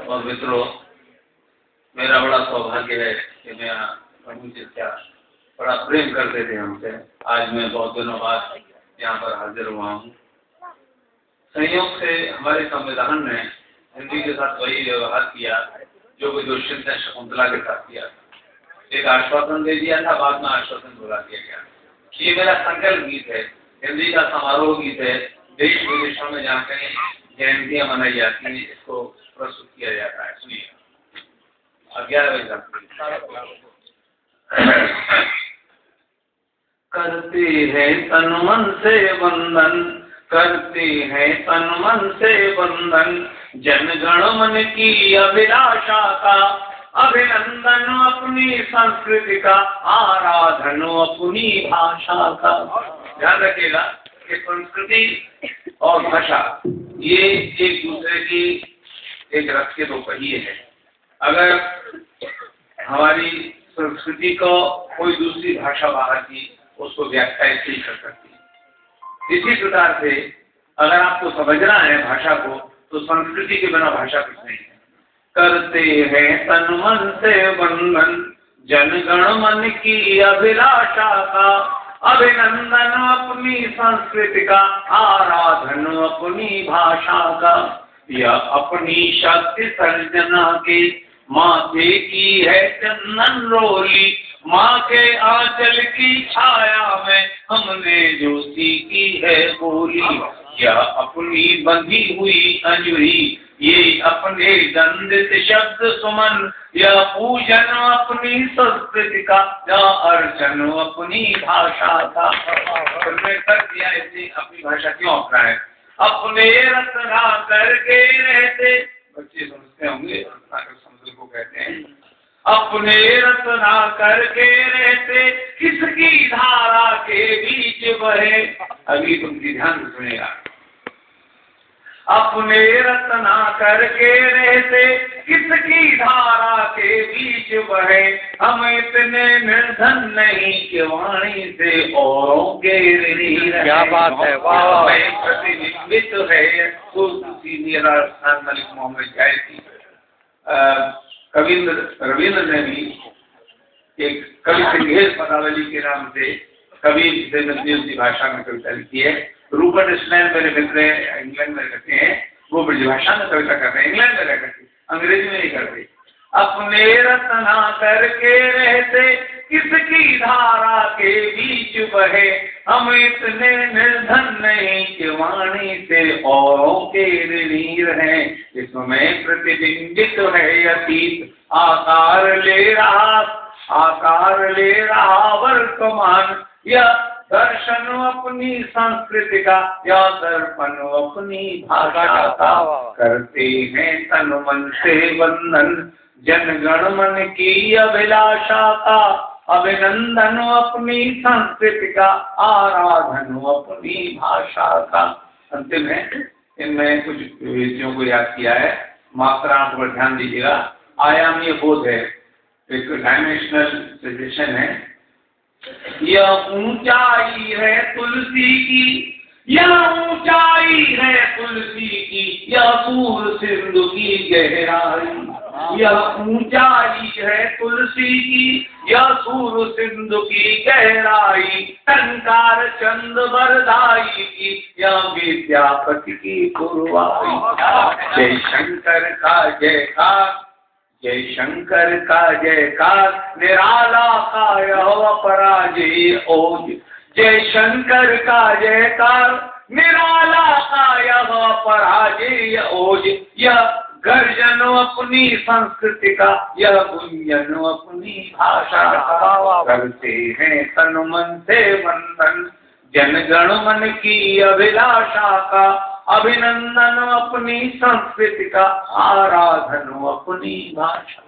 और मित्रों, मेरा बड़ा सौभाग्य है कि मैं प्रभु जी क्या बड़ा प्रेम करते थे हमसे। आज मैं बहुत दिनों बाद यहाँ पर हाजिर हुआ हूँ। संयोग से हमारे संविधान ने हिंदी के साथ वही व्यवहार किया जो दुष्यंत ने शकुंतला के साथ किया। एक आश्वासन दे दिया था, बाद में आश्वासन भुला दिया गया। ये मेरा संकल्प गीत है, हिंदी का समारोह गीत है। देश विदेशों में जहाँ कहीं जयंतियां मनाई जाती हैं, इसको प्रस्तुत किया जाता है। सुनिए, 11 बजे तक करते हैं तन मन से वंदन, करते हैं तन मन से वंदन, जन गण मन की अभिलाषा का अभिनंदन, अपनी संस्कृति का आराधन, अपनी भाषा का। ध्यान रखिएगा कि संस्कृति और भाषा ये एक दूसरे की एक रथ के दो पहिए हैं। अगर हमारी संस्कृति को कोई दूसरी भाषा बाहर की उसको व्याख्यायित नहीं कर सकती। इसी प्रकार से अगर आपको समझना है भाषा को, तो संस्कृति के बिना भाषा कुछ नहीं है। करते हैं तन मन से वंदन, जन गण मन की अभिलाषा का अभिनंदन, अपनी संस्कृति का आराधन, अपनी भाषा का। यह अपनी शक्ति सर्जना के माथे की है चंदन रोली, माँ के आंचल की छाया में हमने जो सीखी है बोली। यह अपनी बंधी हुई अंजुरी, ये अपने दंडित शब्द सुमन, यह पूजन अपनी संस्कृति का, यह अर्चन अपनी भाषा का। दिया इसने अपनी भाषा क्यों अपनाए? अपने रचना करके रहते, बच्चे समझते होंगे समझ को कहते हैं। अपने रचना करके रहते, किसकी धारा के बीच बहे। अभी तुमकी ध्यान से सुनेगा। अपने रचना करके रहते, किसकी धारा के बीच बहे, हम इतने निर्धन नहीं कि वाणी से औरों के ऋणी रहे। क्या बात है, वाह। प्रतिबिंबित है तो मेरा स्थान मलिक मोहम्मद जायसी। रविंद्र ने भी एक कवि संघेश पदावली के नाम से कवि की भाषा में कविता लिखी है। रूपर्ट स्नैल मेरे मित्र इंग्लैंड में रहते हैं, वो ब्रजभाषा में कविता करते हैं, इंग्लैंड में रह करके, अंग्रेजी में नहीं करते। अपने रचना करके रहते, किसकी धारा के बीच बहे, हम इतने निर्धन नहीं कि वाणी से औरों के ऋणी रहे। इसमें प्रतिबिंबित है अतीत, आकार ले रहा वर्तमान, यह दर्शन अपनी संस्कृति का, या दर्पण अपनी भाषा का। करते हैं तन मन से वंदन, जन गण मन की अभिलाषा का अभिनंदन, अपनी संस्कृति का आराधन, अपनी भाषा का। अंतिम है, इनमें कुछ विषयों को याद किया है। मात्राओं पर ध्यान दीजिएगा। आयामीय बोध है, एक डायमेंशनल सजेशन है। यह ऊंचाई है तुलसी की, यह ऊंचाई है तुलसी की, यह सूर सिंधु की गहराई। यह ऊंचाई है तुलसी की, यह सूर सिंधु की गहराई, टंकार चंद वरदाई की, यह विद्यापति की पुरवाई। जय शंकर का जयकार, जय शंकर का जयकार, निराला का यह अपराजय ओज। जय शंकर का जयकार, निराला का यह अपराजय ओज। यह गर्जन अपनी संस्कृति का, यह गुंजन अपनी भाषा का। करते हैं तन मन से वंदन, जन गण मन की अभिलाषा का अभिनंदन, अपनी संस्कृति का आराधन, अपनी भाषा।